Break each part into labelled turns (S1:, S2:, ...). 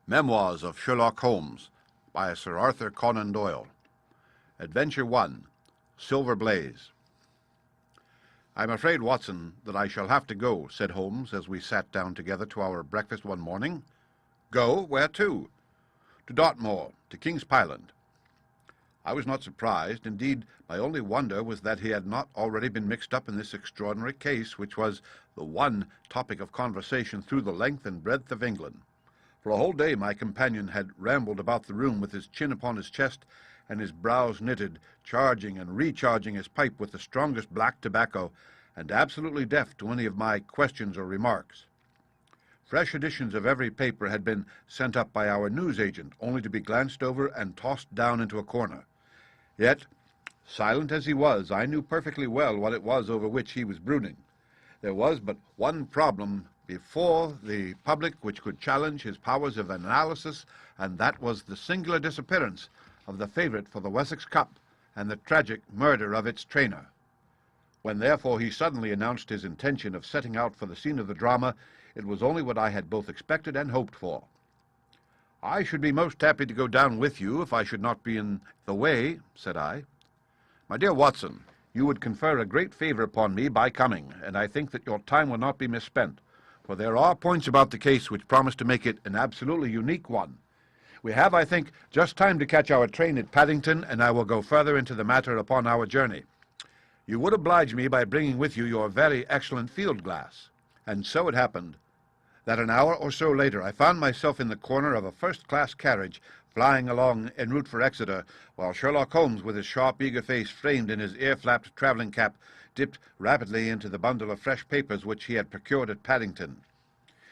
S1: Memoirs of Sherlock Holmes by Sir Arthur Conan Doyle. Adventure 1. Silver Blaze. "I'm afraid, Watson, that I shall have to go," said Holmes as we sat down together to our breakfast one morning. "Go? Where to?" "To Dartmoor, to King's Pyland." I was not surprised. Indeed, my only wonder was that he had not already been mixed up in this extraordinary case, which was the one topic of conversation through the length and breadth of England. For a whole day my companion had rambled about the room with his chin upon his chest and his brows knitted, charging and recharging his pipe with the strongest black tobacco, and absolutely deaf to any of my questions or remarks. Fresh editions of every paper had been sent up by our newsagent, only to be glanced over and tossed down into a corner. Yet, silent as he was, I knew perfectly well what it was over which he was brooding. There was but one problem before the public which could challenge his powers of analysis, and that was the singular disappearance of the favourite for the Wessex Cup and the tragic murder of its trainer. When therefore he suddenly announced his intention of setting out for the scene of the drama, it was only what I had both expected and hoped for. "I should be most happy to go down with you if I should not be in the way," said I. "My dear Watson, you would confer a great favour upon me by coming, and I think that your time will not be misspent, for there are points about the case which promise to make it an absolutely unique one. We have, I think, just time to catch our train at Paddington, and I will go further into the matter upon our journey. You would oblige me by bringing with you your very excellent field-glass." And so it happened that an hour or so later I found myself in the corner of a first-class carriage flying along en route for Exeter, while Sherlock Holmes, with his sharp, eager face framed in his ear-flapped travelling cap, dipped rapidly into the bundle of fresh papers which he had procured at Paddington.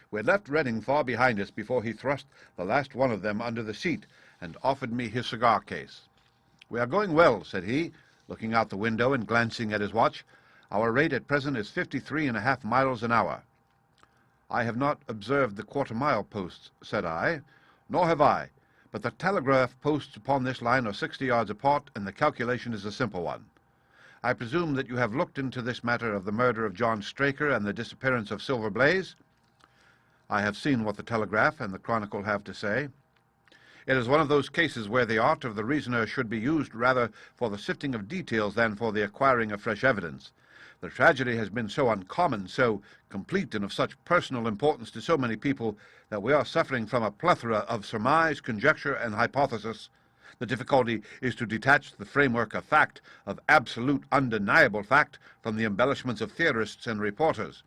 S1: We had left Reading far behind us before he thrust the last one of them under the seat and offered me his cigar-case. "We are going well," said he, looking out the window and glancing at his watch. "Our rate at present is 53.5 miles an hour." "I have not observed the quarter-mile posts," said I. "Nor have I, but the telegraph posts upon this line are 60 yards apart, and the calculation is a simple one. I presume that you have looked into this matter of the murder of John Straker and the disappearance of Silver Blaze?" "I have seen what the Telegraph and the Chronicle have to say." "It is one of those cases where the art of the reasoner should be used rather for the sifting of details than for the acquiring of fresh evidence. The tragedy has been so uncommon, so complete, and of such personal importance to so many people, that we are suffering from a plethora of surmise, conjecture, and hypothesis. The difficulty is to detach the framework of fact, of absolute, undeniable fact, from the embellishments of theorists and reporters.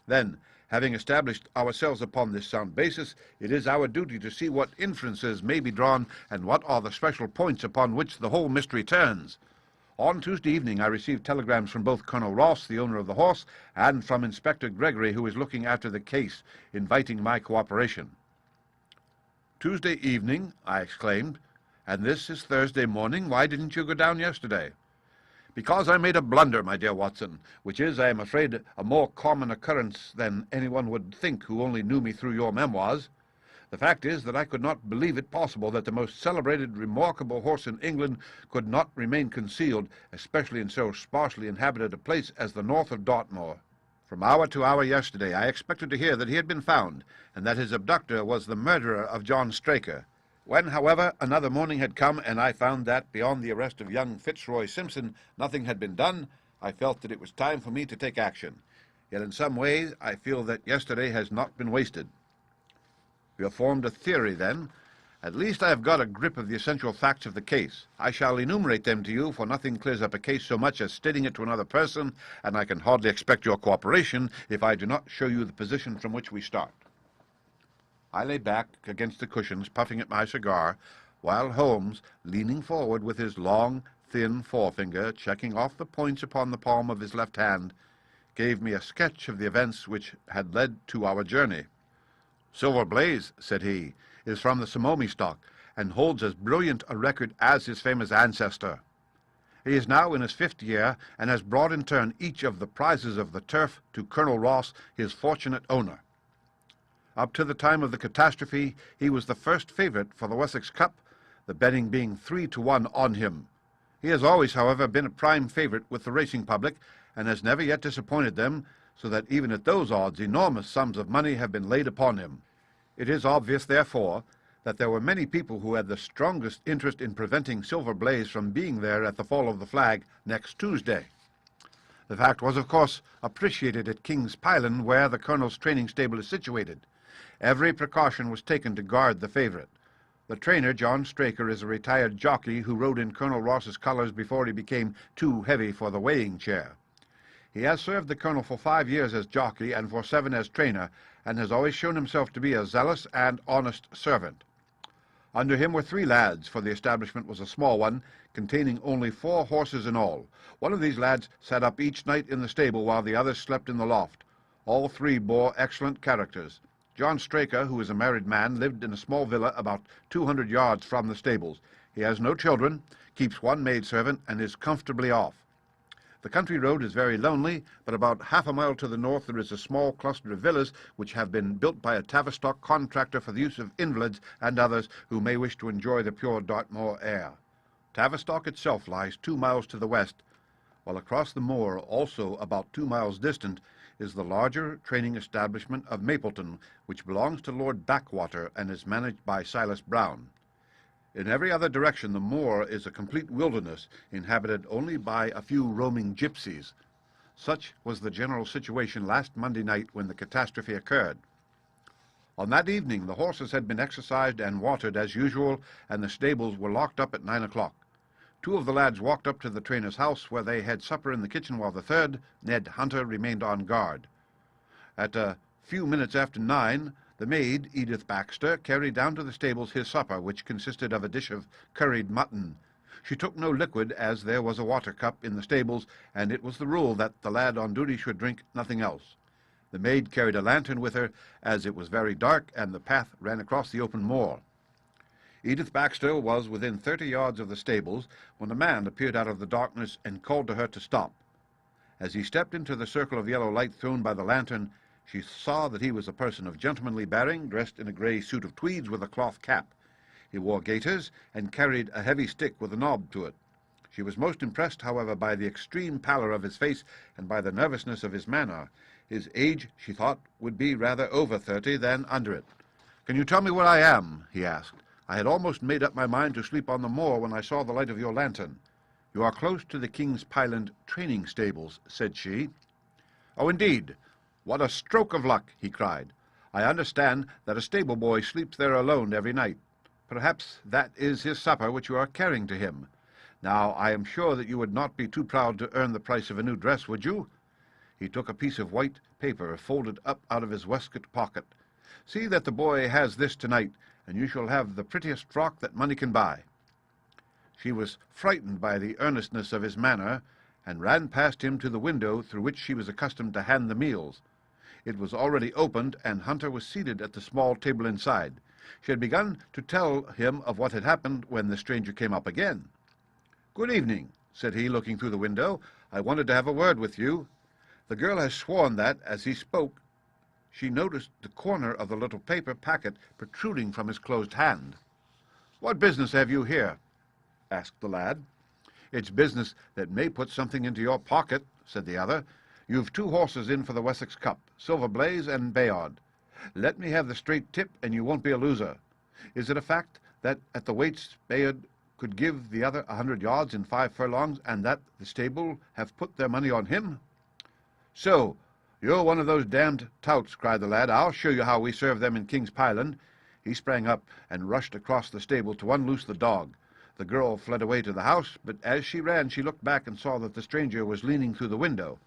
S1: Then, having established ourselves upon this sound basis, it is our duty to see what inferences may be drawn and what are the special points upon which the whole mystery turns. On Tuesday evening I received telegrams from both Colonel Ross, the owner of the horse, and from Inspector Gregory, who is looking after the case, inviting my cooperation." "Tuesday evening!" I exclaimed. "And this is Thursday morning. Why didn't you go down yesterday?" "Because I made a blunder, my dear Watson, which is, I am afraid, a more common occurrence than anyone would think who only knew me through your memoirs. The fact is that I could not believe it possible that the most celebrated, remarkable horse in England could not remain concealed, especially in so sparsely inhabited a place as the north of Dartmoor. From hour to hour yesterday I expected to hear that he had been found, and that his abductor was the murderer of John Straker. When, however, another morning had come, and I found that, beyond the arrest of young Fitzroy Simpson, nothing had been done, I felt that it was time for me to take action. Yet in some ways I feel that yesterday has not been wasted." "You have formed a theory, then?" "At least I have got a grip of the essential facts of the case. I shall enumerate them to you, for nothing clears up a case so much as stating it to another person, and I can hardly expect your cooperation if I do not show you the position from which we start." I lay back against the cushions, puffing at my cigar, while Holmes, leaning forward with his long, thin forefinger, checking off the points upon the palm of his left hand, gave me a sketch of the events which had led to our journey. "Silver Blaze," said he, "is from the Somomi stock, and holds as brilliant a record as his famous ancestor. He is now in his 5th year, and has brought in turn each of the prizes of the turf to Colonel Ross, his fortunate owner. Up to the time of the catastrophe, he was the first favourite for the Wessex Cup, the betting being 3-1 on him. He has always, however, been a prime favourite with the racing public, and has never yet disappointed them, so that even at those odds enormous sums of money have been laid upon him. It is obvious, therefore, that there were many people who had the strongest interest in preventing Silver Blaze from being there at the fall of the flag next Tuesday. The fact was, of course, appreciated at King's Pyland, where the Colonel's training stable is situated. Every precaution was taken to guard the favourite. The trainer, John Straker, is a retired jockey who rode in Colonel Ross's colours before he became too heavy for the weighing chair. He has served the Colonel for 5 years as jockey and for 7 as trainer, and has always shown himself to be a zealous and honest servant. Under him were 3 lads, for the establishment was a small one, containing only 4 horses in all. One of these lads sat up each night in the stable while the others slept in the loft. All 3 bore excellent characters. John Straker, who is a married man, lived in a small villa about 200 yards from the stables. He has no children, keeps 1 maidservant, and is comfortably off. The country road is very lonely, but about half a mile to the north there is a small cluster of villas which have been built by a Tavistock contractor for the use of invalids and others who may wish to enjoy the pure Dartmoor air. Tavistock itself lies 2 miles to the west, while across the moor, also about 2 miles distant, is the larger training establishment of Mapleton, which belongs to Lord Backwater and is managed by Silas Brown. In every other direction the moor is a complete wilderness, inhabited only by a few roaming gypsies. Such was the general situation last Monday night when the catastrophe occurred. On that evening the horses had been exercised and watered as usual, and the stables were locked up at 9 o'clock. 2 of the lads walked up to the trainer's house, where they had supper in the kitchen, while the third, Ned Hunter, remained on guard. At a few minutes after 9, the maid, Edith Baxter, carried down to the stables his supper, which consisted of a dish of curried mutton. She took no liquid, as there was a water cup in the stables, and it was the rule that the lad on duty should drink nothing else. The maid carried a lantern with her, as it was very dark and the path ran across the open moor. Edith Baxter was within 30 yards of the stables when a man appeared out of the darkness and called to her to stop. As he stepped into the circle of yellow light thrown by the lantern, she saw that he was a person of gentlemanly bearing, dressed in a grey suit of tweeds with a cloth cap. He wore gaiters and carried a heavy stick with a knob to it. She was most impressed, however, by the extreme pallor of his face and by the nervousness of his manner. His age, she thought, would be rather over 30 than under it. "Can you tell me where I am?" he asked. "I had almost made up my mind to sleep on the moor when I saw the light of your lantern." "You are close to the King's Pyland training stables," said she. "Oh, indeed! What a stroke of luck!" he cried. "I understand that a stable boy sleeps there alone every night. Perhaps that is his supper which you are carrying to him. Now, I am sure that you would not be too proud to earn the price of a new dress, would you?" He took a piece of white paper folded up out of his waistcoat pocket. "See that the boy has this tonight, and you shall have the prettiest frock that money can buy." She was frightened by the earnestness of his manner, and ran past him to the window through which she was accustomed to hand the meals. It was already opened, and Hunter was seated at the small table inside. She had begun to tell him of what had happened when the stranger came up again. "Good evening," said he, looking through the window. "I wanted to have a word with you." The girl has sworn that, as he spoke, she noticed the corner of the little paper packet protruding from his closed hand. "What business have you here?" asked the lad. "It's business that may put something into your pocket," said the other. "You've 2 horses in for the Wessex Cup, Silver Blaze and Bayard. Let me have the straight tip, and you won't be a loser. Is it a fact that at the weights Bayard could give the other 100 yards in 5 furlongs, and that the stable have put their money on him?" "So, you're one of those damned touts," cried the lad. "I'll show you how we serve them in King's Pyland." He sprang up and rushed across the stable to unloose the dog. The girl fled away to the house, but as she ran she looked back and saw that the stranger was leaning through the window.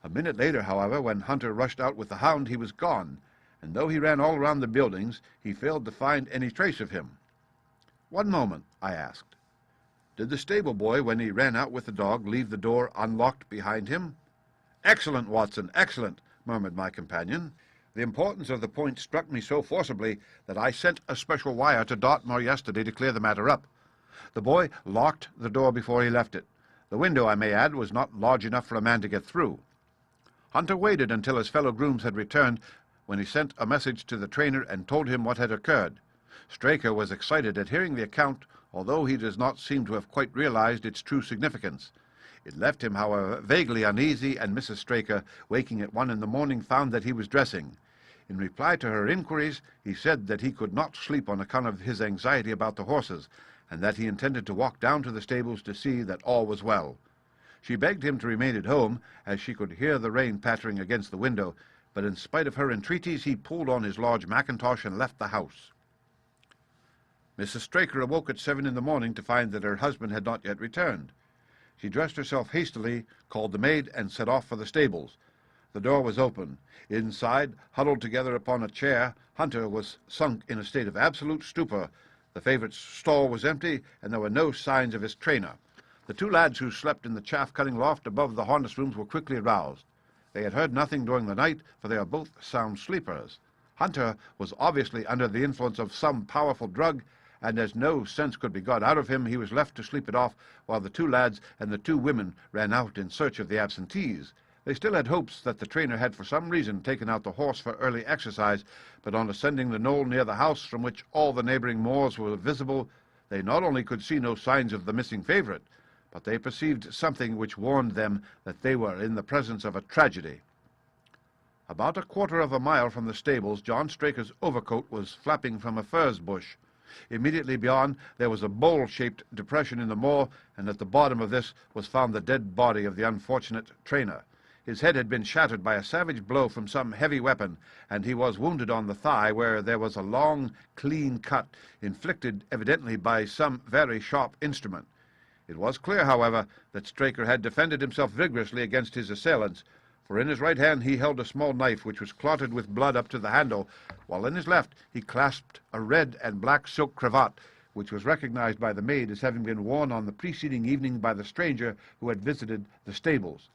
S1: A minute later, however, when Hunter rushed out with the hound, he was gone, and though he ran all around the buildings, he failed to find any trace of him. "One moment," I asked. "Did the stable boy, when he ran out with the dog, leave the door unlocked behind him?" "Excellent, Watson, excellent," murmured my companion. "The importance of the point struck me so forcibly that I sent a special wire to Dartmoor yesterday to clear the matter up. The boy locked the door before he left it. The window, I may add, was not large enough for a man to get through. Hunter waited until his fellow grooms had returned, when he sent a message to the trainer and told him what had occurred. Straker was excited at hearing the account, although he does not seem to have quite realized its true significance. It left him, however, vaguely uneasy, and Mrs. Straker, waking at 1 in the morning, found that he was dressing. In reply to her inquiries, he said that he could not sleep on account of his anxiety about the horses, and that he intended to walk down to the stables to see that all was well. She begged him to remain at home, as she could hear the rain pattering against the window, but in spite of her entreaties, he pulled on his large mackintosh and left the house. Mrs. Straker awoke at 7 in the morning to find that her husband had not yet returned. She dressed herself hastily, called the maid, and set off for the stables. The door was open. Inside, huddled together upon a chair, Hunter was sunk in a state of absolute stupor. The favourite's stall was empty, and there were no signs of his trainer. The two lads who slept in the chaff-cutting loft above the harness rooms were quickly aroused. They had heard nothing during the night, for they are both sound sleepers. Hunter was obviously under the influence of some powerful drug, and as no sense could be got out of him, he was left to sleep it off while the two lads and the two women ran out in search of the absentees. They still had hopes that the trainer had for some reason taken out the horse for early exercise, but on ascending the knoll near the house, from which all the neighbouring moors were visible, they not only could see no signs of the missing favourite, but they perceived something which warned them that they were in the presence of a tragedy. About a quarter of a mile from the stables, John Straker's overcoat was flapping from a furze bush. Immediately beyond, there was a bowl-shaped depression in the moor, and at the bottom of this was found the dead body of the unfortunate trainer. His head had been shattered by a savage blow from some heavy weapon, and he was wounded on the thigh, where there was a long, clean cut, inflicted evidently by some very sharp instrument. It was clear, however, that Straker had defended himself vigorously against his assailants, for in his right hand he held a small knife which was clotted with blood up to the handle, while in his left he clasped a red and black silk cravat, which was recognized by the maid as having been worn on the preceding evening by the stranger who had visited the stables.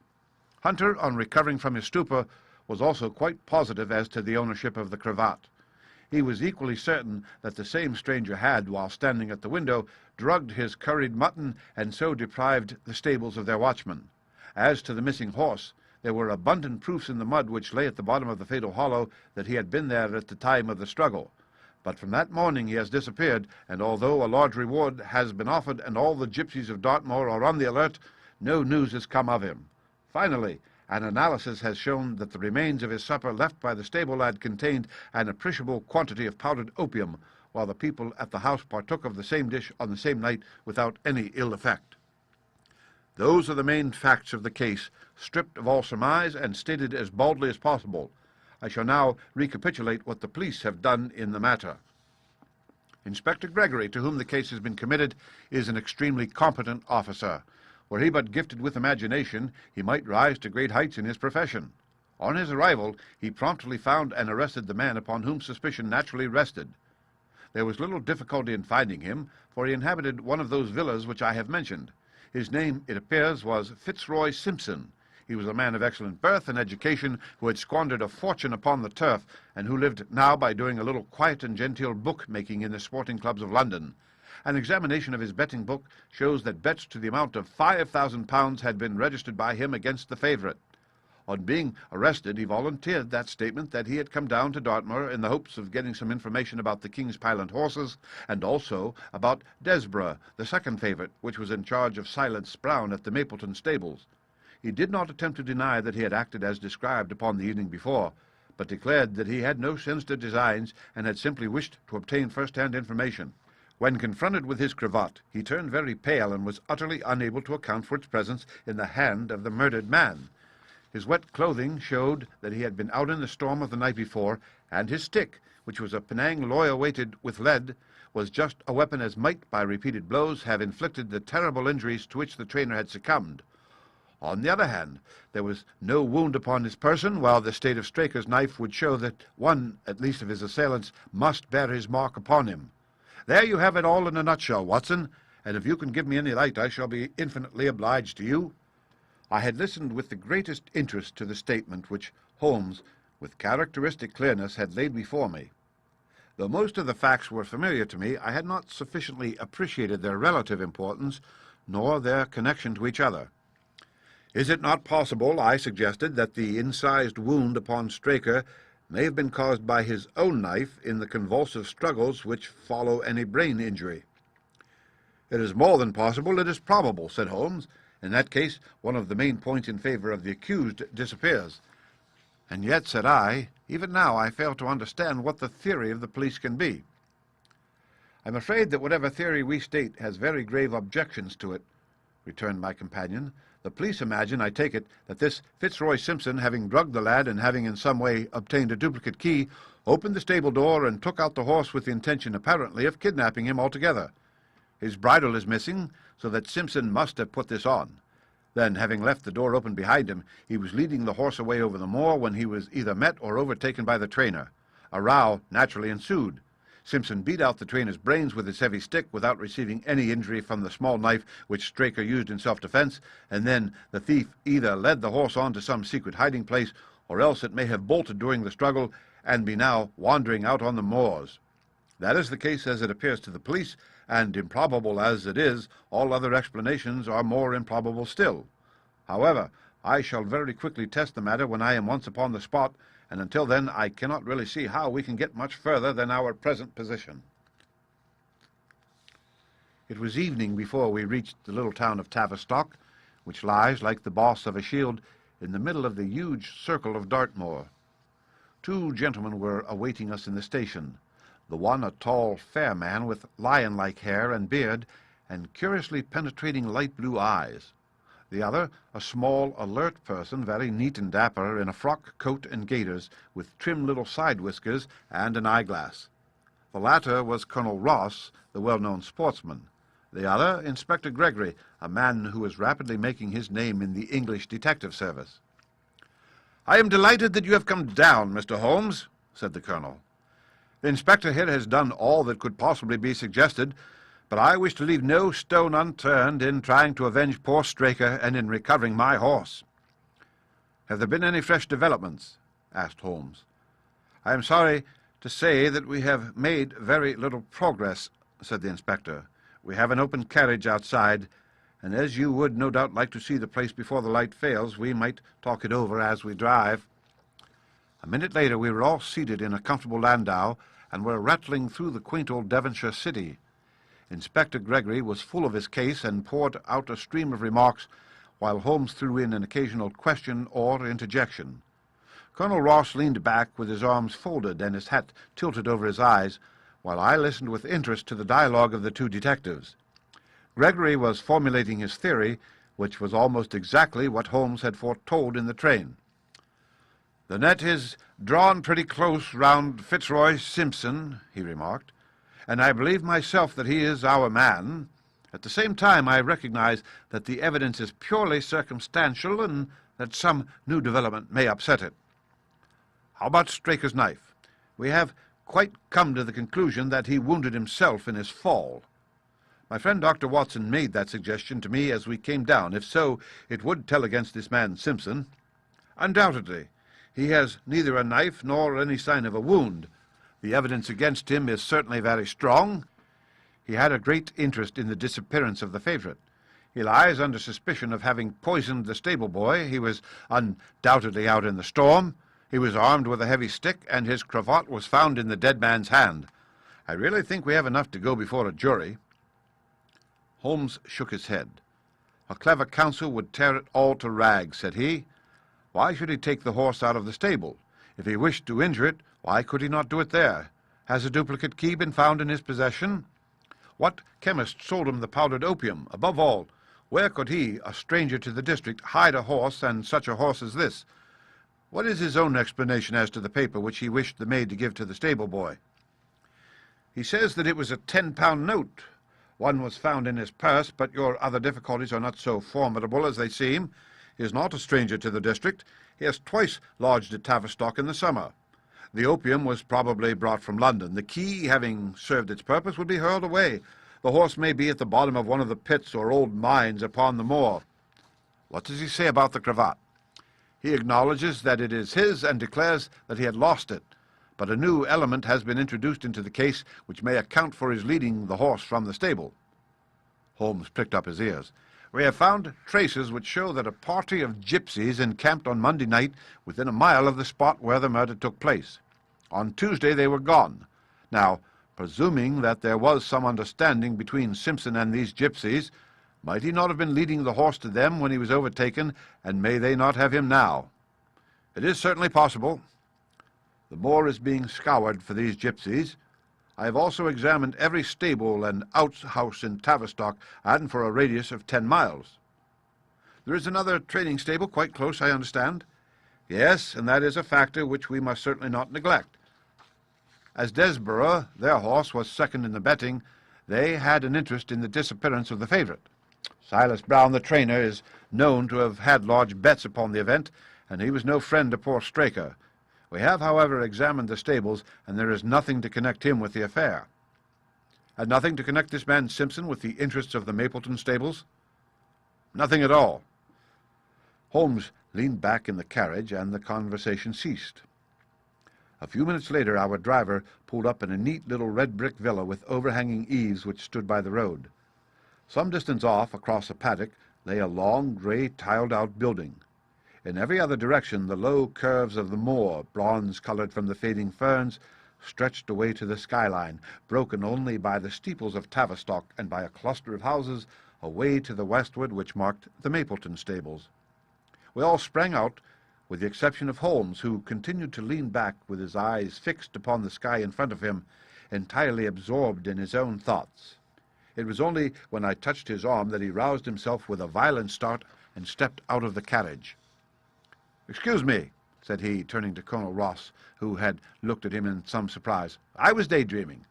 S1: Hunter, on recovering from his stupor, was also quite positive as to the ownership of the cravat. He was equally certain that the same stranger had, while standing at the window, drugged his curried mutton and so deprived the stables of their watchman. As to the missing horse, there were abundant proofs in the mud which lay at the bottom of the fatal hollow that he had been there at the time of the struggle. But from that morning he has disappeared, and although a large reward has been offered and all the gypsies of Dartmoor are on the alert, no news has come of him. Finally, an analysis has shown that the remains of his supper left by the stable lad contained an appreciable quantity of powdered opium, while the people at the house partook of the same dish on the same night without any ill effect. Those are the main facts of the case, stripped of all surmise and stated as baldly as possible. I shall now recapitulate what the police have done in the matter. Inspector Gregory, to whom the case has been committed, is an extremely competent officer. Were he but gifted with imagination, he might rise to great heights in his profession. On his arrival, he promptly found and arrested the man upon whom suspicion naturally rested. There was little difficulty in finding him, for he inhabited one of those villas which I have mentioned. His name, it appears, was Fitzroy Simpson. He was a man of excellent birth and education, who had squandered a fortune upon the turf, and who lived now by doing a little quiet and genteel book-making in the sporting clubs of London. An examination of his betting book shows that bets to the amount of £5,000 had been registered by him against the favourite. On being arrested, he volunteered that statement that he had come down to Dartmoor in the hopes of getting some information about the King's Pyland horses, and also about Desborough, the second favourite, which was in charge of Silence Brown at the Mapleton stables. He did not attempt to deny that he had acted as described upon the evening before, but declared that he had no sinister designs and had simply wished to obtain first-hand information. When confronted with his cravat, he turned very pale and was utterly unable to account for its presence in the hand of the murdered man. His wet clothing showed that he had been out in the storm of the night before, and his stick, which was a Penang lawyer weighted with lead, was just a weapon as might, by repeated blows, have inflicted the terrible injuries to which the trainer had succumbed. On the other hand, there was no wound upon his person, while the state of Straker's knife would show that one, at least, of his assailants must bear his mark upon him. There you have it all in a nutshell, Watson, and if you can give me any light, I shall be infinitely obliged to you. I had listened with the greatest interest to the statement which Holmes, with characteristic clearness, had laid before me. Though most of the facts were familiar to me, I had not sufficiently appreciated their relative importance, nor their connection to each other. Is it not possible, I suggested, that the incised wound upon Straker may have been caused by his own knife in the convulsive struggles which follow any brain injury? It is more than possible, it is probable, said Holmes. In that case, one of the main points in favor of the accused disappears. "And yet," said I, "even now I fail to understand what the theory of the police can be." "I'm afraid that whatever theory we state has very grave objections to it," returned my companion. "The police imagine, I take it, that this Fitzroy Simpson, having drugged the lad and having in some way obtained a duplicate key, opened the stable door and took out the horse with the intention, apparently, of kidnapping him altogether. His bridle is missing, so that Simpson must have put this on. Then, having left the door open behind him, he was leading the horse away over the moor when he was either met or overtaken by the trainer. A row naturally ensued. Simpson beat out the trainer's brains with his heavy stick without receiving any injury from the small knife which Straker used in self-defense, and then the thief either led the horse on to some secret hiding place, or else it may have bolted during the struggle and be now wandering out on the moors. That is the case as it appears to the police, and improbable as it is, all other explanations are more improbable still. However, I shall very quickly test the matter when I am once upon the spot, and until then I cannot really see how we can get much further than our present position." It was evening before we reached the little town of Tavistock, which lies, like the boss of a shield, in the middle of the huge circle of Dartmoor. Two gentlemen were awaiting us in the station, the one a tall, fair man with lion-like hair and beard and curiously penetrating light blue eyes. The other, a small, alert person, very neat and dapper, in a frock coat and gaiters, with trim little side whiskers and an eyeglass. The latter was Colonel Ross, the well-known sportsman. The other, Inspector Gregory, a man who was rapidly making his name in the English detective service. "I am delighted that you have come down, Mr. Holmes," said the colonel. "The inspector here has done all that could possibly be suggested, but I wish to leave no stone unturned in trying to avenge poor Straker and in recovering my horse." "Have there been any fresh developments?" asked Holmes. "I am sorry to say that we have made very little progress," said the inspector. "We have an open carriage outside, and as you would no doubt like to see the place before the light fails, we might talk it over as we drive." A minute later we were all seated in a comfortable landau and were rattling through the quaint old Devonshire city. Inspector Gregory was full of his case and poured out a stream of remarks, while Holmes threw in an occasional question or interjection. Colonel Ross leaned back with his arms folded and his hat tilted over his eyes, while I listened with interest to the dialogue of the two detectives. Gregory was formulating his theory, which was almost exactly what Holmes had foretold in the train. "The net is drawn pretty close round Fitzroy Simpson," he remarked, "and I believe myself that he is our man. At the same time, I recognize that the evidence is purely circumstantial and that some new development may upset it. How about Straker's knife? We have quite come to the conclusion that he wounded himself in his fall. My friend Dr. Watson made that suggestion to me as we came down. If so, it would tell against this man Simpson. Undoubtedly. He has neither a knife nor any sign of a wound. The evidence against him is certainly very strong. He had a great interest in the disappearance of the favourite. He lies under suspicion of having poisoned the stable boy. He was undoubtedly out in the storm. He was armed with a heavy stick, and his cravat was found in the dead man's hand. I really think we have enough to go before a jury." Holmes shook his head. "A clever counsel would tear it all to rags," said he. "Why should he take the horse out of the stable? If he wished to injure it, why could he not do it there? Has a duplicate key been found in his possession? What chemist sold him the powdered opium? Above all, where could he, a stranger to the district, hide a horse, and such a horse as this? What is his own explanation as to the paper which he wished the maid to give to the stable boy?" "He says that it was a £10 note. One was found in his purse, but your other difficulties are not so formidable as they seem. He is not a stranger to the district. He has twice lodged at Tavistock in the summer. The opium was probably brought from London. The key, having served its purpose, would be hurled away. The horse may be at the bottom of one of the pits or old mines upon the moor." "What does he say about the cravat?" "He acknowledges that it is his and declares that he had lost it. But a new element has been introduced into the case which may account for his leading the horse from the stable." Holmes pricked up his ears. "We have found traces which show that a party of gypsies encamped on Monday night within a mile of the spot where the murder took place. On Tuesday they were gone. Now, presuming that there was some understanding between Simpson and these gypsies, might he not have been leading the horse to them when he was overtaken, and may they not have him now?" It is certainly possible. The moor is being scoured for these gypsies. I have also examined every stable and outhouse in Tavistock, and for a radius of 10 miles. There is another training stable quite close, I understand. Yes, and that is a factor which we must certainly not neglect. As Desborough, their horse, was second in the betting, they had an interest in the disappearance of the favourite. Silas Brown, the trainer, is known to have had large bets upon the event, and he was no friend to poor Straker. We have, however, examined the stables, and there is nothing to connect him with the affair. And nothing to connect this man Simpson with the interests of the Mapleton stables? Nothing at all. Holmes leaned back in the carriage, and the conversation ceased. A few minutes later our driver pulled up in a neat little red-brick villa with overhanging eaves which stood by the road. Some distance off, across a paddock, lay a long, grey, tiled-out building. In every other direction the low curves of the moor, bronze-coloured from the fading ferns, stretched away to the skyline, broken only by the steeples of Tavistock and by a cluster of houses away to the westward which marked the Mapleton stables. We all sprang out, with the exception of Holmes, who continued to lean back with his eyes fixed upon the sky in front of him, entirely absorbed in his own thoughts. It was only when I touched his arm that he roused himself with a violent start and stepped out of the carriage. "Excuse me," said he, turning to Colonel Ross, who had looked at him in some surprise. "I was daydreaming."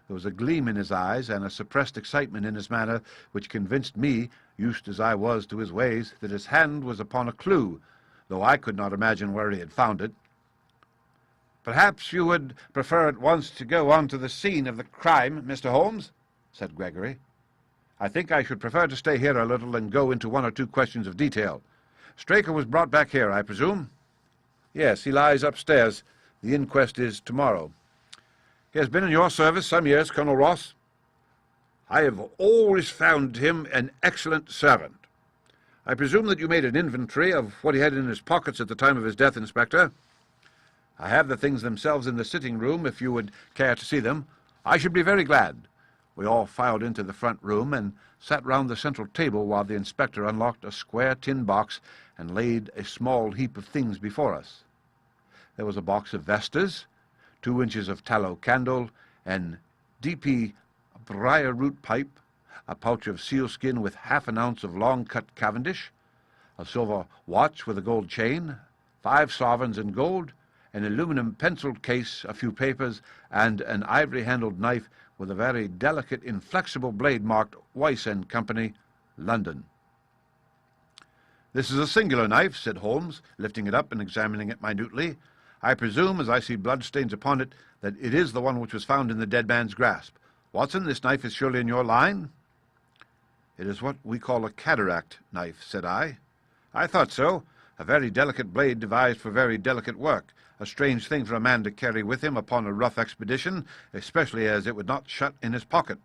S1: There was a gleam in his eyes and a suppressed excitement in his manner which convinced me, used as I was to his ways, that his hand was upon a clue, though I could not imagine where he had found it. "Perhaps you would prefer at once to go on to the scene of the crime, Mr. Holmes?" said Gregory. "I think I should prefer to stay here a little and go into one or two questions of detail. Straker was brought back here, I presume?" "Yes, he lies upstairs. The inquest is tomorrow." "He has been in your service some years, Colonel Ross?" "I have always found him an excellent servant. I presume that you made an inventory of what he had in his pockets at the time of his death, Inspector?" "I have the things themselves in the sitting-room, if you would care to see them." "I should be very glad." We all filed into the front room and sat round the central table while the inspector unlocked a square tin box and laid a small heap of things before us. There was a box of vestas, 2 inches of tallow candle, an D.P. briar-root pipe, a pouch of sealskin with half an ounce of long-cut Cavendish, a silver watch with a gold chain, 5 sovereigns in gold, an aluminum penciled case, a few papers, and an ivory-handled knife with a very delicate, inflexible blade marked Weiss and Company, London. "This is a singular knife," said Holmes, lifting it up and examining it minutely. "I presume, as I see bloodstains upon it, that it is the one which was found in the dead man's grasp. Watson, this knife is surely in your line?" "It is what we call a cataract knife," said I. "I thought so. A very delicate blade devised for very delicate work. A strange thing for a man to carry with him upon a rough expedition, especially as it would not shut in his pocket."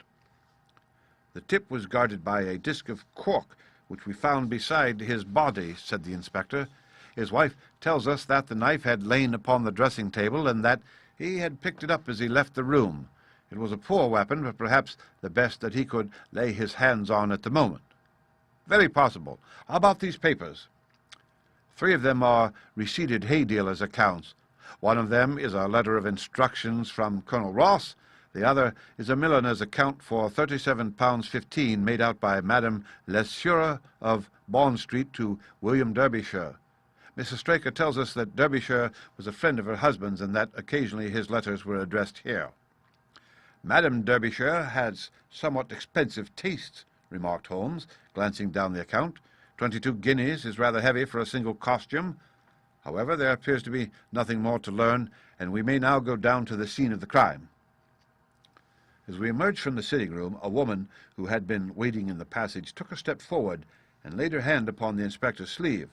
S1: "The tip was guarded by a disc of cork, which we found beside his body," said the inspector. "His wife tells us that the knife had lain upon the dressing-table, and that he had picked it up as he left the room. It was a poor weapon, but perhaps the best that he could lay his hands on at the moment." "Very possible. How about these papers?" 3 of them are receipted hay dealers' accounts. One of them is a letter of instructions from Colonel Ross. The other is a milliner's account for £37.15 made out by Madame Lesure of Bond Street to William Derbyshire. Mrs. Straker tells us that Derbyshire was a friend of her husband's, and that occasionally his letters were addressed here. "Madame Derbyshire has somewhat expensive tastes," remarked Holmes, glancing down the account. 22 guineas is rather heavy for a single costume. However, there appears to be nothing more to learn, and we may now go down to the scene of the crime. As we emerged from the sitting-room, a woman who had been waiting in the passage took a step forward and laid her hand upon the inspector's sleeve.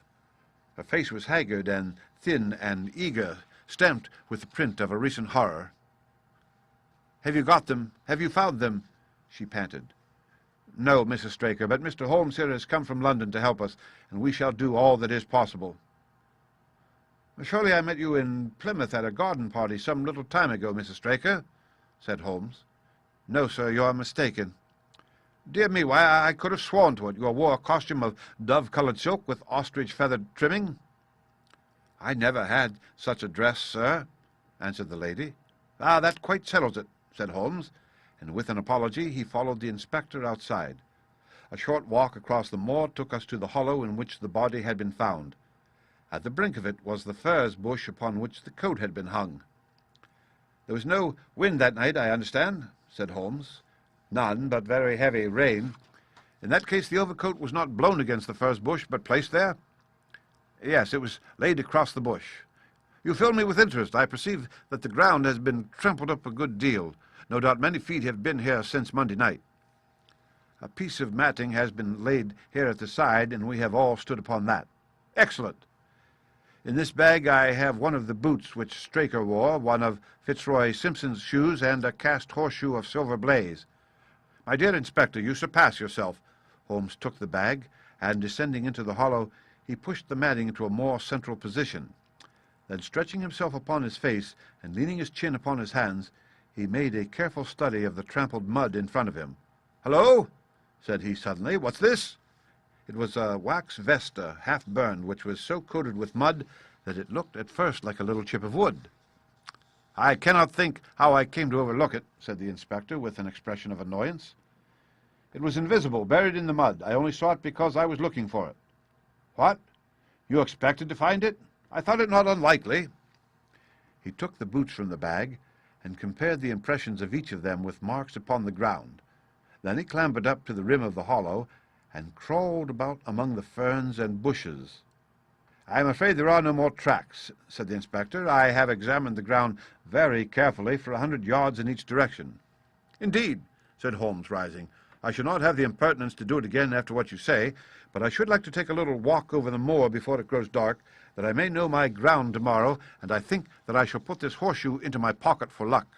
S1: Her face was haggard and thin and eager, stamped with the print of a recent horror. "Have you got them? Have you found them?" she panted. "No, Mrs. Straker, but Mr. Holmes here has come from London to help us, and we shall do all that is possible." "Surely I met you in Plymouth at a garden party some little time ago, Mrs. Straker," said Holmes. "No, sir, you are mistaken." "Dear me, why, I could have sworn to it. You wore a costume of dove-coloured silk with ostrich-feathered trimming." "I never had such a dress, sir," answered the lady. "Ah, that quite settles it," said Holmes, and with an apology he followed the inspector outside. A short walk across the moor took us to the hollow in which the body had been found. At the brink of it was the furze bush upon which the coat had been hung. "There was no wind that night, I understand," said Holmes. "None, but very heavy rain. In that case the overcoat was not blown against the furze bush, but placed there?" "Yes, it was laid across the bush. You fill me with interest. I perceive that the ground has been trampled up a good deal. No doubt many feet have been here since Monday night." "A piece of matting has been laid here at the side, and we have all stood upon that." "Excellent. In this bag I have one of the boots which Straker wore, one of Fitzroy Simpson's shoes, and a cast horseshoe of Silver Blaze." "My dear Inspector, you surpass yourself." Holmes took the bag, and descending into the hollow, he pushed the matting into a more central position. Then, stretching himself upon his face and leaning his chin upon his hands, he made a careful study of the trampled mud in front of him. "Hello!" said he suddenly. "What's this?" It was a wax vesta, half burned, which was so coated with mud that it looked at first like a little chip of wood. "I cannot think how I came to overlook it," said the inspector, with an expression of annoyance. "It was invisible, buried in the mud. I only saw it because I was looking for it." "What? You expected to find it? I thought it not unlikely." He took the boots from the bag and compared the impressions of each of them with marks upon the ground. Then he clambered up to the rim of the hollow and crawled about among the ferns and bushes. "I am afraid there are no more tracks," said the inspector. "I have examined the ground very carefully for 100 yards in each direction." "Indeed," said Holmes, rising. "I shall not have the impertinence to do it again after what you say, but I should like to take a little walk over the moor before it grows dark, that I may know my ground tomorrow, and I think that I shall put this horseshoe into my pocket for luck."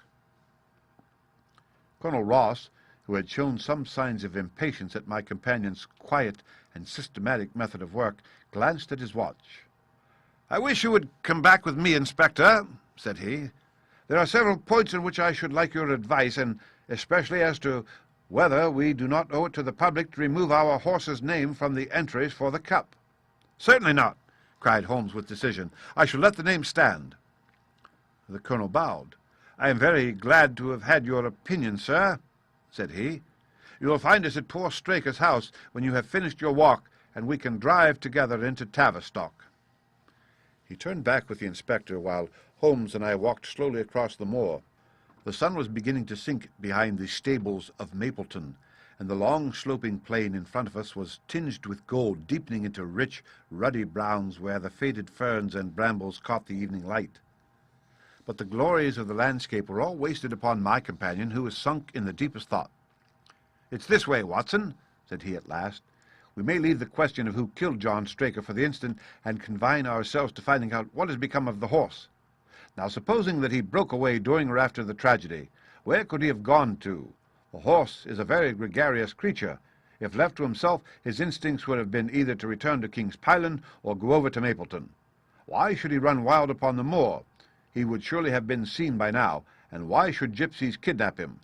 S1: Colonel Ross, who had shown some signs of impatience at my companion's quiet and systematic method of work, glanced at his watch. "I wish you would come back with me, Inspector," said he. "There are several points in which I should like your advice, and especially as to whether we do not owe it to the public to remove our horse's name from the entries for the cup." "Certainly not," cried Holmes with decision. "I shall let the name stand." The colonel bowed. "I am very glad to have had your opinion, sir," said he. "You will find us at poor Straker's house when you have finished your walk, and we can drive together into Tavistock." He turned back with the inspector, while Holmes and I walked slowly across the moor. The sun was beginning to sink behind the stables of Mapleton, and the long sloping plain in front of us was tinged with gold, deepening into rich, ruddy browns where the faded ferns and brambles caught the evening light. But the glories of the landscape were all wasted upon my companion, who was sunk in the deepest thought. "It's this way, Watson," said he at last. "We may leave the question of who killed John Straker for the instant, and confine ourselves to finding out what has become of the horse. Now, supposing that he broke away during or after the tragedy, where could he have gone to? The horse is a very gregarious creature. If left to himself, his instincts would have been either to return to King's Pyland or go over to Mapleton. Why should he run wild upon the moor? He would surely have been seen by now, and why should gypsies kidnap him?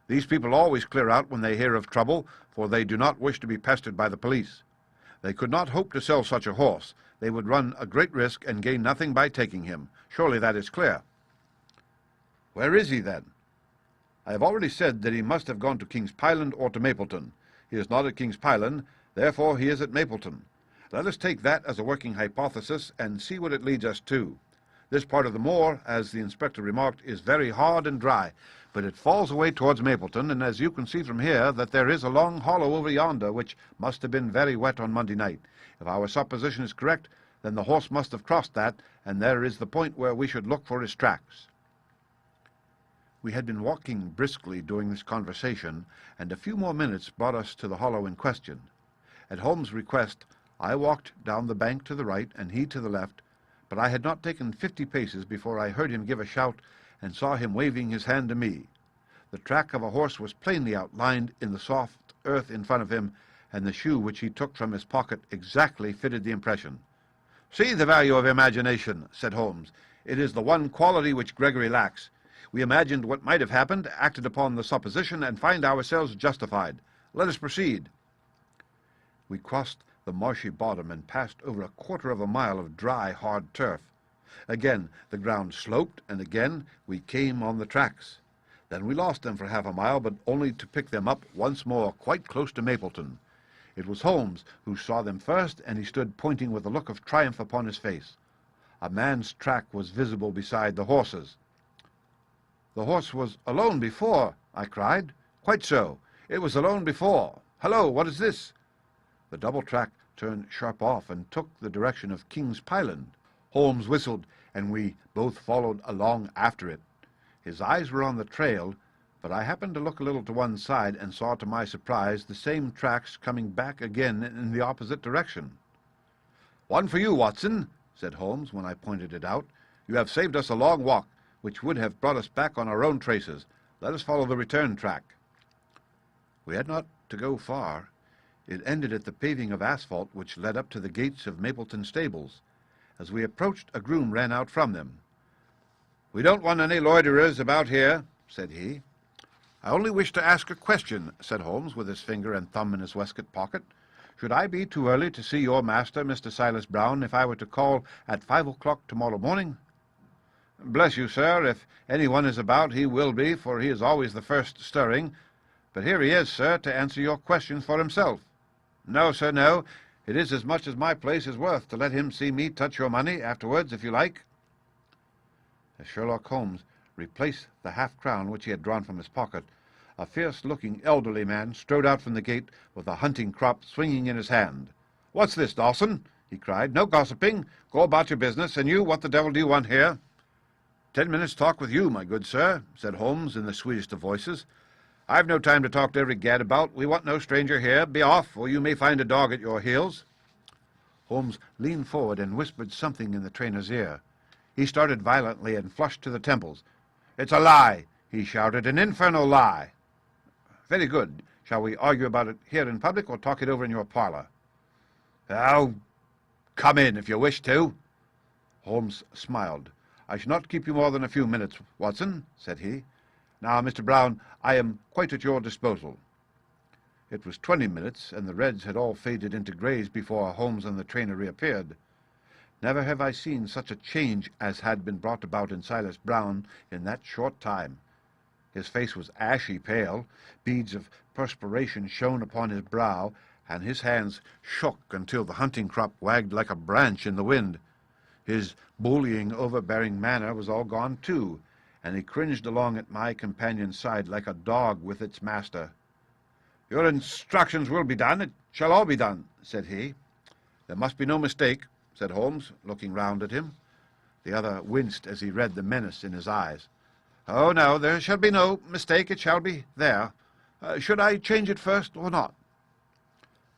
S1: These people always clear out when they hear of trouble, for they do not wish to be pestered by the police. They could not hope to sell such a horse. They would run a great risk and gain nothing by taking him. Surely that is clear." "Where is he, then?" "I have already said that he must have gone to King's Pyland or to Mapleton. He is not at King's Pyland, therefore he is at Mapleton. Let us take that as a working hypothesis and see what it leads us to. This part of the moor, as the inspector remarked, is very hard and dry, but it falls away towards Mapleton, and as you can see from here, that there is a long hollow over yonder, which must have been very wet on Monday night. If our supposition is correct, then the horse must have crossed that, and there is the point where we should look for his tracks." We had been walking briskly during this conversation, and a few more minutes brought us to the hollow in question. At Holmes' request, I walked down the bank to the right, and he to the left, but I had not taken 50 paces before I heard him give a shout, and saw him waving his hand to me. The track of a horse was plainly outlined in the soft earth in front of him, and the shoe which he took from his pocket exactly fitted the impression. "See the value of imagination," said Holmes. "It is the one quality which Gregory lacks. We imagined what might have happened, acted upon the supposition, and find ourselves justified. Let us proceed." We crossed the marshy bottom and passed over a quarter of a mile of dry, hard turf. Again the ground sloped, and again we came on the tracks. Then we lost them for half a mile, but only to pick them up once more quite close to Mapleton. It was Holmes who saw them first, and he stood pointing with a look of triumph upon his face. A man's track was visible beside the horse's. "The horse was alone before," I cried. "Quite so. It was alone before. Hullo, what is this?" The double track turned sharp off and took the direction of King's Pyland. Holmes whistled, and we both followed along after it. His eyes were on the trail, but I happened to look a little to one side and saw to my surprise the same tracks coming back again in the opposite direction. "One for you, Watson," said Holmes when I pointed it out. "You have saved us a long walk, which would have brought us back on our own traces. Let us follow the return track." We had not to go far. It ended at the paving of asphalt which led up to the gates of Mapleton stables. As we approached, a groom ran out from them. "We don't want any loiterers about here," said he. "I only wish to ask a question," said Holmes, with his finger and thumb in his waistcoat pocket. "Should I be too early to see your master, Mr. Silas Brown, if I were to call at 5 o'clock tomorrow morning?" "Bless you, sir, if any one is about, he will be, for he is always the first stirring. But here he is, sir, to answer your questions for himself." "No, sir, no. It is as much as my place is worth to let him see me touch your money afterwards, if you like." As Sherlock Holmes replaced the half-crown which he had drawn from his pocket, a fierce-looking elderly man strode out from the gate with a hunting crop swinging in his hand. "What's this, Dawson?" he cried. "No gossiping. Go about your business. And you, what the devil do you want here?" 10 minutes' talk with you, my good sir," said Holmes in the sweetest of voices. "I've no time to talk to every gadabout. We want no stranger here. Be off, or you may find a dog at your heels." Holmes leaned forward and whispered something in the trainer's ear. He started violently and flushed to the temples. "It's a lie," he shouted, "an infernal lie." "Very good. Shall we argue about it here in public, or talk it over in your parlour?" "Oh, come in if you wish to." Holmes smiled. "I shall not keep you more than a few minutes, Watson," said he. "Now, Mr. Brown, I am quite at your disposal." It was 20 minutes, and the reds had all faded into greys before Holmes and the trainer reappeared. Never have I seen such a change as had been brought about in Silas Brown in that short time. His face was ashy pale, beads of perspiration shone upon his brow, and his hands shook until the hunting crop wagged like a branch in the wind. His bullying, overbearing manner was all gone too, and he cringed along at my companion's side like a dog with its master. "Your instructions will be done. It shall all be done," said he. "There must be no mistake," said Holmes, looking round at him. The other winced as he read the menace in his eyes. "Oh, no, there shall be no mistake. It shall be there. Should I change it first or not?"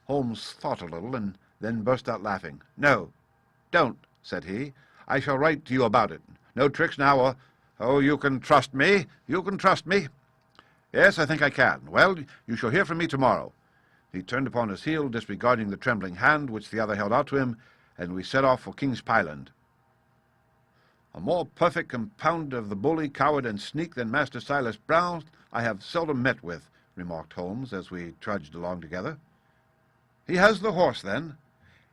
S1: Holmes thought a little, and then burst out laughing. "No, don't," said he. "I shall write to you about it. No tricks now, or... Oh, you can trust me. You can trust me." "Yes, I think I can. Well, you shall hear from me tomorrow." He turned upon his heel, disregarding the trembling hand which the other held out to him, and we set off for King's Pyland. "A more perfect compound of the bully, coward, and sneak than Master Silas Brown I have seldom met with," remarked Holmes as we trudged along together. "He has the horse, then?"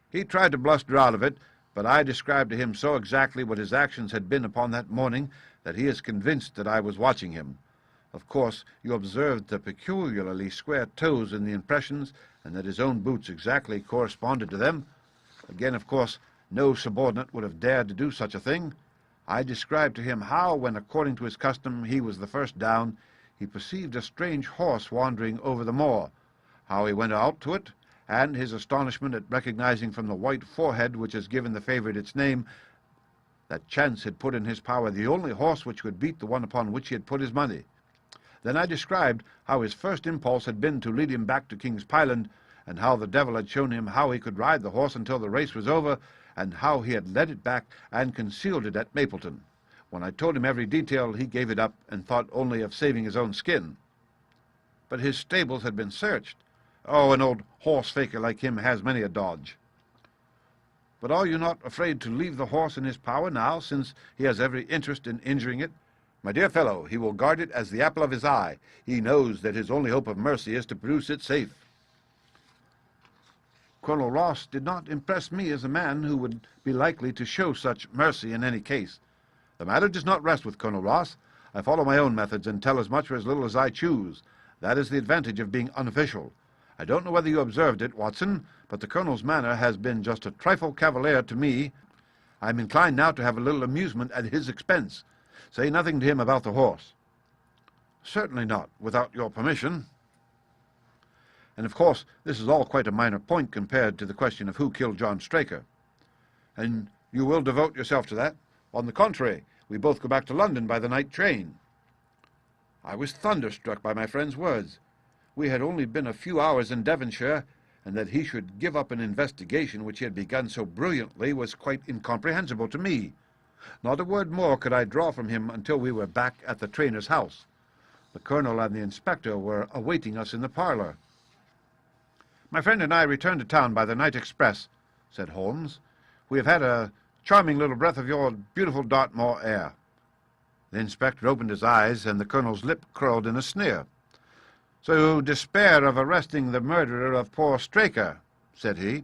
S1: "He tried to bluster out of it, but I described to him so exactly what his actions had been upon that morning that he is convinced that I was watching him. Of course, you observed the peculiarly square toes in the impressions, and that his own boots exactly corresponded to them. Again, of course, no subordinate would have dared to do such a thing. I described to him how, when, according to his custom, he was the first down, he perceived a strange horse wandering over the moor, how he went out to it, and his astonishment at recognizing from the white forehead which has given the favourite its name, that chance had put in his power the only horse which could beat the one upon which he had put his money. Then I described how his first impulse had been to lead him back to King's Pyland, and how the devil had shown him how he could ride the horse until the race was over, and how he had led it back and concealed it at Mapleton. When I told him every detail, he gave it up and thought only of saving his own skin. But his stables had been searched. Oh, an old horse-faker like him has many a dodge." "But are you not afraid to leave the horse in his power now, since he has every interest in injuring it?" "My dear fellow, he will guard it as the apple of his eye. He knows that his only hope of mercy is to produce it safe." Colonel Ross did not impress me as a man who would be likely to show such mercy in any case. The matter does not rest with Colonel Ross. I follow my own methods and tell as much or as little as I choose. That is the advantage of being unofficial. I don't know whether you observed it, Watson, but the Colonel's manner has been just a trifle cavalier to me. I am inclined now to have a little amusement at his expense. Say nothing to him about the horse." "Certainly not, without your permission." "And of course this is all quite a minor point compared to the question of who killed John Straker." "And you will devote yourself to that?" "On the contrary, we both go back to London by the night train." I was thunderstruck by my friend's words. We had only been a few hours in Devonshire, and that he should give up an investigation which he had begun so brilliantly was quite incomprehensible to me. Not a word more could I draw from him until we were back at the trainer's house. The Colonel and the Inspector were awaiting us in the parlour. "My friend and I returned to town by the night express," said Holmes. "We have had a charming little breath of your beautiful Dartmoor air." The Inspector opened his eyes, and the Colonel's lip curled in a sneer. "So you despair of arresting the murderer of poor Straker?" said he.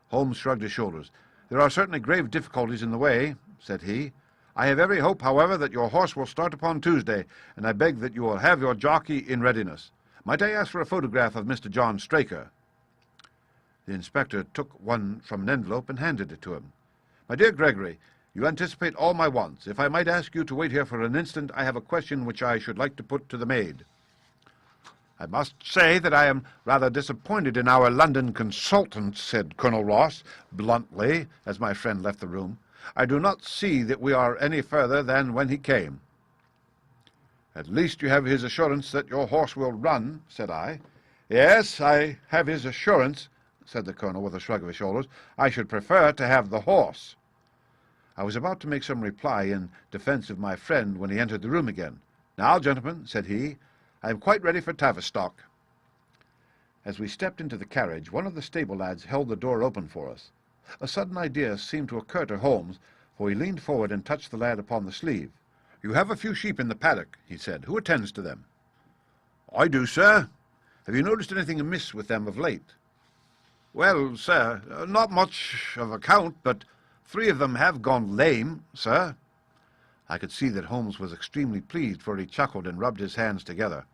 S1: Holmes shrugged his shoulders. "There are certainly grave difficulties in the way," said he. "I have every hope, however, that your horse will start upon Tuesday, and I beg that you will have your jockey in readiness. Might I ask for a photograph of Mr. John Straker?" The Inspector took one from an envelope and handed it to him. "My dear Gregory, you anticipate all my wants. If I might ask you to wait here for an instant, I have a question which I should like to put to the maid." "I must say that I am rather disappointed in our London consultant," said Colonel Ross bluntly, as my friend left the room. "I do not see that we are any further than when he came." "At least you have his assurance that your horse will run," said I. "Yes, I have his assurance," said the Colonel with a shrug of his shoulders. "I should prefer to have the horse." I was about to make some reply in defence of my friend when he entered the room again. "Now, gentlemen," said he, "I am quite ready for Tavistock." As we stepped into the carriage, one of the stable lads held the door open for us. A sudden idea seemed to occur to Holmes, for he leaned forward and touched the lad upon the sleeve. "You have a few sheep in the paddock," he said. "Who attends to them?" "I do, sir." "Have you noticed anything amiss with them of late?" "Well, sir, not much of account, but 3 of them have gone lame, sir." I could see that Holmes was extremely pleased, for he chuckled and rubbed his hands together.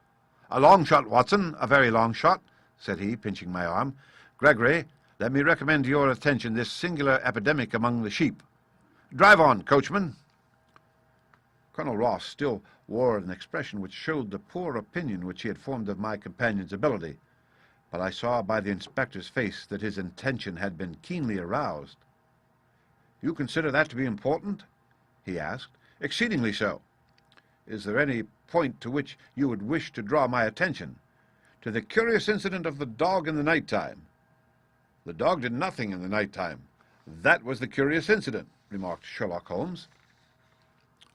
S1: "A long shot, Watson, a very long shot," said he, pinching my arm. "Gregory, let me recommend to your attention this singular epidemic among the sheep. Drive on, coachman." Colonel Ross still wore an expression which showed the poor opinion which he had formed of my companion's ability, but I saw by the Inspector's face that his intention had been keenly aroused. "You consider that to be important?" he asked. "Exceedingly so." "Is there any point to which you would wish to draw my attention?" "To the curious incident of the dog in the night time." "The dog did nothing in the night time. That was the curious incident," remarked Sherlock Holmes.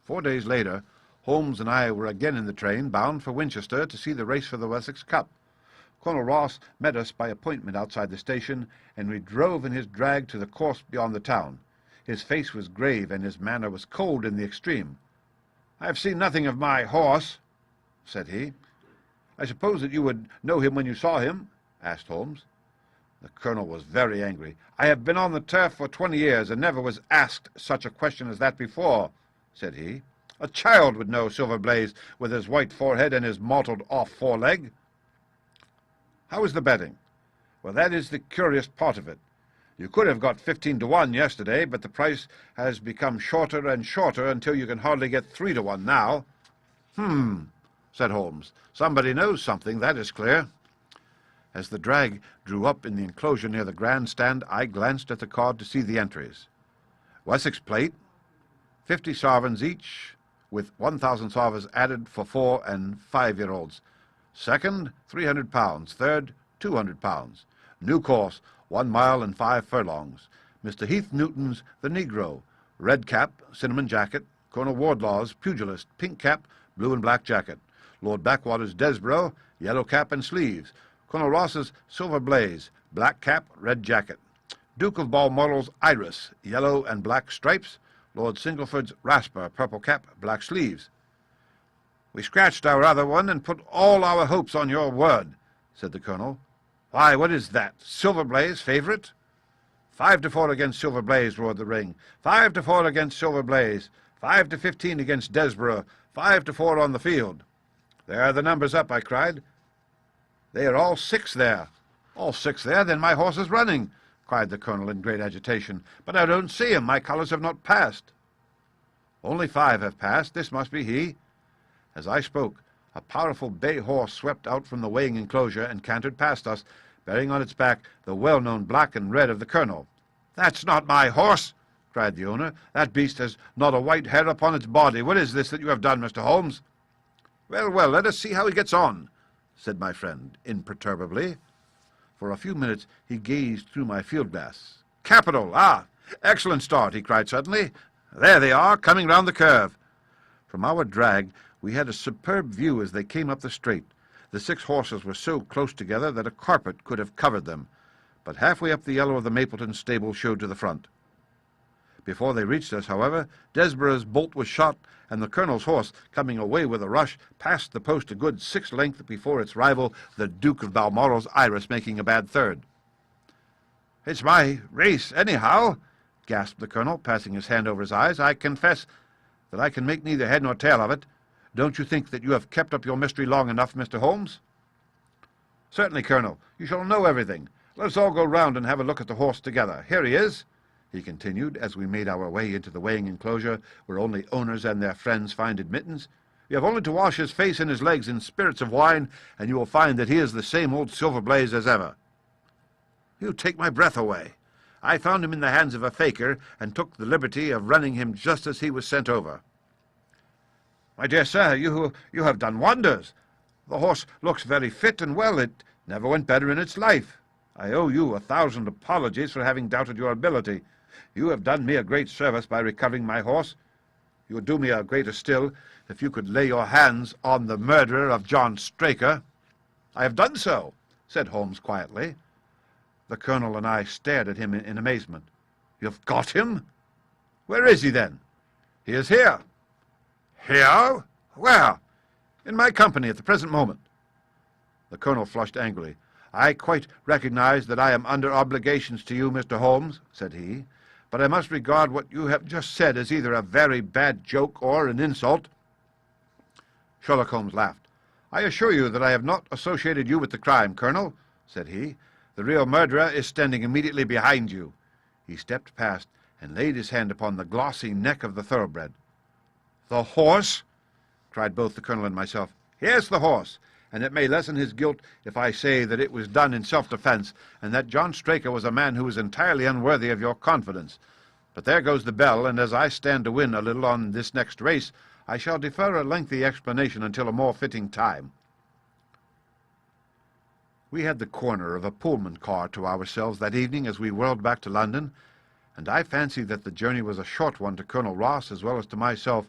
S1: 4 days later, Holmes and I were again in the train, bound for Winchester to see the race for the Wessex Cup. Colonel Ross met us by appointment outside the station, and we drove in his drag to the course beyond the town. His face was grave, and his manner was cold in the extreme. "I have seen nothing of my horse," said he. "I suppose that you would know him when you saw him?" asked Holmes. The Colonel was very angry. "I have been on the turf for 20 years, and never was asked such a question as that before," said he. "A child would know Silver Blaze, with his white forehead and his mottled off foreleg." "How is the betting?" "Well, that is the curious part of it. You could have got 15-1 yesterday, but the price has become shorter and shorter until you can hardly get 3-1 now." Said Holmes. "Somebody knows something, that is clear." As the drag drew up in the enclosure near the grandstand, I glanced at the card to see the entries. Wessex plate, 50 sovereigns each, with 1,000 sovereigns added for 4 and 5-year-olds. Second, £300. Third, £200. New course, 1 mile and 5 furlongs. Mr. Heath Newton's The Negro. Red cap, cinnamon jacket. Colonel Wardlaw's pugilist, pink cap, blue and black jacket. Lord Backwater's Desborough, yellow cap and sleeves. Colonel Ross's Silver Blaze, black cap, red jacket. Duke of Balmoral's Iris, yellow and black stripes. Lord Singleford's Rasper, purple cap, black sleeves. "We scratched our other one and put all our hopes on your word," said the Colonel. Why, what is that? Silver Blaze favourite? 5-4 against Silver Blaze, roared the ring. 5-4 against Silver Blaze. 5-15 against Desborough. 5-4 on the field. There are the numbers up, I cried. They are all 6 there. All 6 there? Then my horse is running, cried the colonel in great agitation. But I don't see him. My colours have not passed. Only 5 have passed. This must be he. As I spoke, a powerful bay horse swept out from the weighing enclosure and cantered past us, bearing on its back the well-known black and red of the colonel. "That's not my horse," cried the owner. "That beast has not a white hair upon its body. What is this that you have done, Mr. Holmes?" "Well, well, let us see how he gets on," said my friend imperturbably. For a few minutes he gazed through my field-glass. "Capital! Ah, excellent start!" he cried suddenly. "There they are, coming round the curve." From our drag we had a superb view as they came up the straight. The 6 horses were so close together that a carpet could have covered them, but halfway up the yellow of the Mapleton stable showed to the front. Before they reached us, however, Desborough's bolt was shot, and the colonel's horse, coming away with a rush, passed the post a good 6 lengths before its rival, the Duke of Balmoral's Iris, making a bad third. "It's my race, anyhow," gasped the colonel, passing his hand over his eyes. "I confess that I can make neither head nor tail of it. Don't you think that you have kept up your mystery long enough, Mr. Holmes?" "Certainly, Colonel. You shall know everything. Let us all go round and have a look at the horse together. Here he is," he continued, as we made our way into the weighing enclosure, where only owners and their friends find admittance. "You have only to wash his face and his legs in spirits of wine, and you will find that he is the same old Silver Blaze as ever." "You take my breath away. I found him in the hands of a faker, and took the liberty of running him just as he was sent over." "My dear sir, you have done wonders. The horse looks very fit and well. It never went better in its life. I owe you 1,000 apologies for having doubted your ability. You have done me a great service by recovering my horse. You would do me a greater still if you could lay your hands on the murderer of John Straker." "I have done so," said Holmes quietly. The colonel and I stared at him in amazement. "You've got him? Where is he, then?" "He is here." "Here? Where?" "In my company at the present moment." The colonel flushed angrily. "I quite recognize that I am under obligations to you, Mr. Holmes," said he, "but I must regard what you have just said as either a very bad joke or an insult." Sherlock Holmes laughed. "I assure you that I have not associated you with the crime, Colonel," said he. "The real murderer is standing immediately behind you." He stepped past and laid his hand upon the glossy neck of the thoroughbred. "The horse?" cried both the colonel and myself. "Yes, the horse, and it may lessen his guilt if I say that it was done in self-defense, and that John Straker was a man who was entirely unworthy of your confidence. But there goes the bell, and as I stand to win a little on this next race, I shall defer a lengthy explanation until a more fitting time." We had the corner of a Pullman car to ourselves that evening as we whirled back to London, and I fancy that the journey was a short one to Colonel Ross as well as to myself,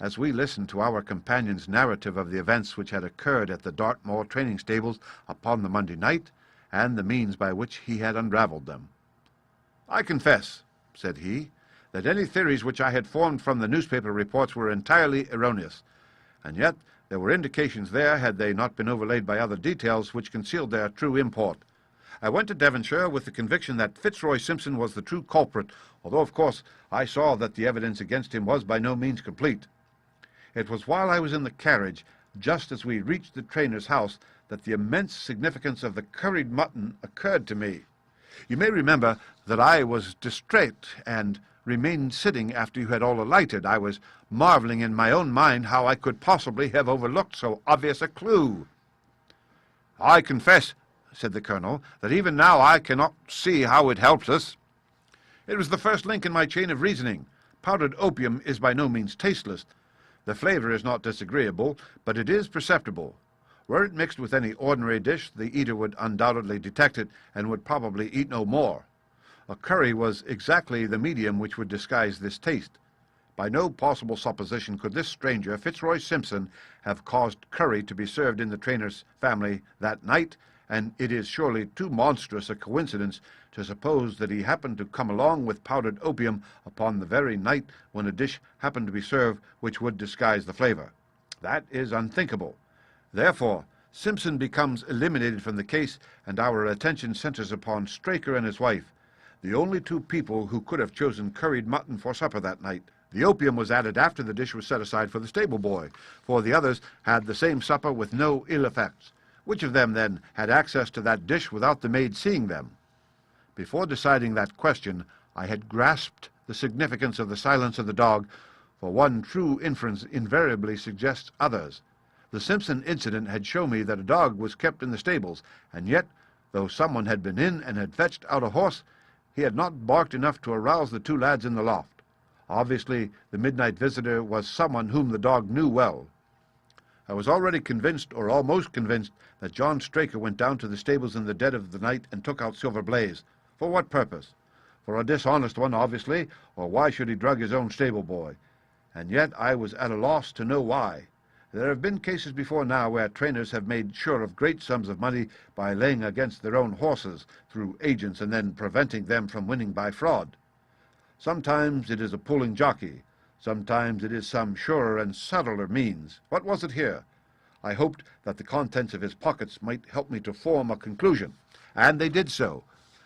S1: as we listened to our companion's narrative of the events which had occurred at the Dartmoor training stables upon the Monday night, and the means by which he had unravelled them. "I confess," said he, "that any theories which I had formed from the newspaper reports were entirely erroneous, and yet there were indications there, had they not been overlaid by other details, which concealed their true import. I went to Devonshire with the conviction that Fitzroy Simpson was the true culprit, although, of course, I saw that the evidence against him was by no means complete. It was while I was in the carriage, just as we reached the trainer's house, that the immense significance of the curried mutton occurred to me. You may remember that I was distrait, and remained sitting after you had all alighted. I was marvelling in my own mind how I could possibly have overlooked so obvious a clue. "I confess," said the colonel, "that even now I cannot see how it helps us. It was the first link in my chain of reasoning. Powdered opium is by no means tasteless. The flavour is not disagreeable, but it is perceptible. Were it mixed with any ordinary dish, the eater would undoubtedly detect it, and would probably eat no more. A curry was exactly the medium which would disguise this taste. By no possible supposition could this stranger, Fitzroy Simpson, have caused curry to be served in the trainer's family that night, and it is surely too monstrous a coincidence to suppose that he happened to come along with powdered opium upon the very night when a dish happened to be served which would disguise the flavour. That is unthinkable. Therefore, Simpson becomes eliminated from the case, and our attention centers upon Straker and his wife, the only two people who could have chosen curried mutton for supper that night. The opium was added after the dish was set aside for the stable boy, for the others had the same supper with no ill effects. Which of them, then, had access to that dish without the maid seeing them? Before deciding that question, I had grasped the significance of the silence of the dog, for one true inference invariably suggests others. The Simpson incident had shown me that a dog was kept in the stables, and yet, though someone had been in and had fetched out a horse, he had not barked enough to arouse the two lads in the loft. Obviously, the midnight visitor was someone whom the dog knew well. I was already convinced, or almost convinced, that John Straker went down to the stables in the dead of the night and took out Silver Blaze. For what purpose? For a dishonest one, obviously, or why should he drug his own stable boy? And yet I was at a loss to know why. There have been cases before now where trainers have made sure of great sums of money by laying against their own horses through agents and then preventing them from winning by fraud. Sometimes it is a pulling jockey. Sometimes it is some surer and subtler means. What was it here? I hoped that the contents of his pockets might help me to form a conclusion, and they did so.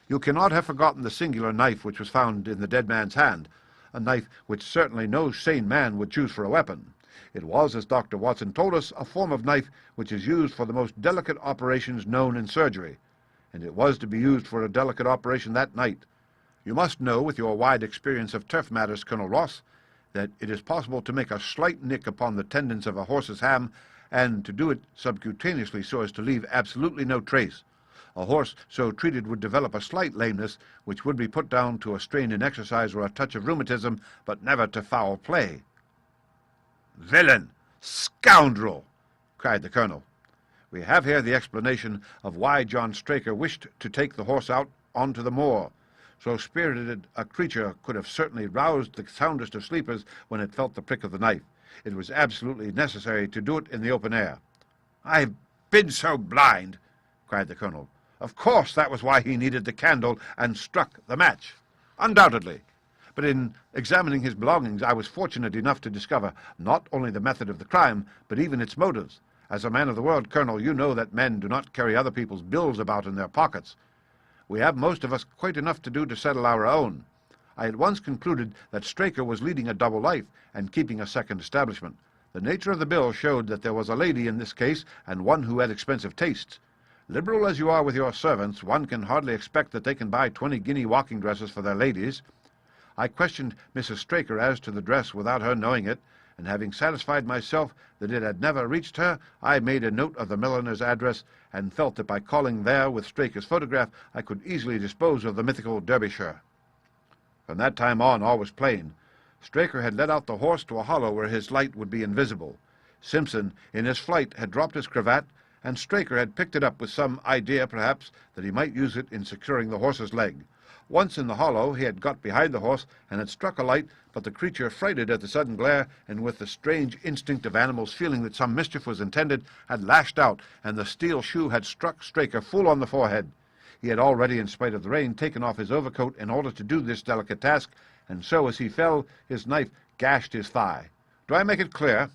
S1: You cannot have forgotten the singular knife which was found in the dead man's hand, a knife which certainly no sane man would choose for a weapon. It was, as Dr. Watson told us, a form of knife which is used for the most delicate operations known in surgery, and it was to be used for a delicate operation that night. You must know, with your wide experience of turf matters, Colonel Ross, that it is possible to make a slight nick upon the tendons of a horse's ham, and to do it subcutaneously so as to leave absolutely no trace. A horse so treated would develop a slight lameness, which would be put down to a strain in exercise or a touch of rheumatism, but never to foul play. "Villain! Scoundrel!" cried the colonel. "We have here the explanation of why John Straker wished to take the horse out onto the moor. So spirited a creature could have certainly roused the soundest of sleepers when it felt the prick of the knife. It was absolutely necessary to do it in the open air." "I've been so blind!" cried the colonel. "Of course that was why he needed the candle and struck the match." "Undoubtedly. But in examining his belongings, I was fortunate enough to discover not only the method of the crime, but even its motives. As a man of the world, Colonel, you know that men do not carry other people's bills about in their pockets. We have most of us quite enough to do to settle our own. I at once concluded that Straker was leading a double life and keeping a second establishment. The nature of the bill showed that there was a lady in this case, and one who had expensive tastes. Liberal as you are with your servants, one can hardly expect that they can buy 20-guinea walking dresses for their ladies. I questioned Mrs. Straker as to the dress without her knowing it, and having satisfied myself that it had never reached her, I made a note of the milliner's address, and felt that by calling there with Straker's photograph, I could easily dispose of the mythical Derbyshire. From that time on, all was plain. Straker had led out the horse to a hollow where his light would be invisible. Simpson, in his flight, had dropped his cravat, and Straker had picked it up with some idea, perhaps, that he might use it in securing the horse's leg. Once in the hollow, he had got behind the horse and had struck a light, but the creature, frighted at the sudden glare, and with the strange instinct of animals feeling that some mischief was intended, had lashed out, and the steel shoe had struck Straker full on the forehead. He had already, in spite of the rain, taken off his overcoat in order to do this delicate task, and so, as he fell, his knife gashed his thigh. Do I make it clear?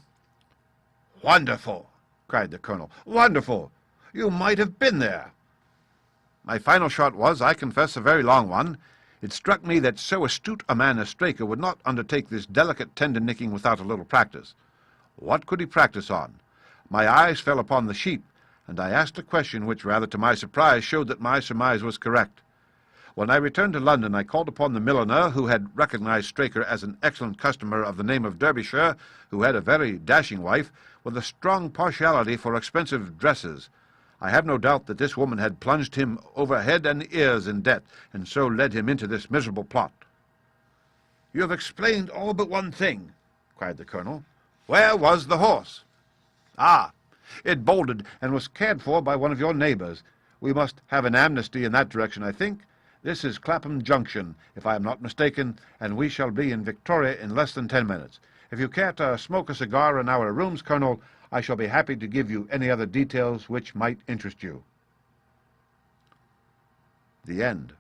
S1: "Wonderful!" cried the colonel. "Wonderful! You might have been there." My final shot was, I confess, a very long one. It struck me that so astute a man as Straker would not undertake this delicate tendon-nicking without a little practice. What could he practice on? My eyes fell upon the sheep, and I asked a question which, rather to my surprise, showed that my surmise was correct. When I returned to London, I called upon the milliner, who had recognized Straker as an excellent customer of the name of Derbyshire, who had a very dashing wife, with a strong partiality for expensive dresses. I have no doubt that this woman had plunged him over head and ears in debt, and so led him into this miserable plot. "You have explained all but one thing," cried the colonel. "Where was the horse?" "Ah, it bolted and was cared for by one of your neighbors. We must have an amnesty in that direction, I think. This is Clapham Junction, if I am not mistaken, and we shall be in Victoria in less than 10 minutes. If you care to smoke a cigar in our rooms, Colonel, I shall be happy to give you any other details which might interest you." The end.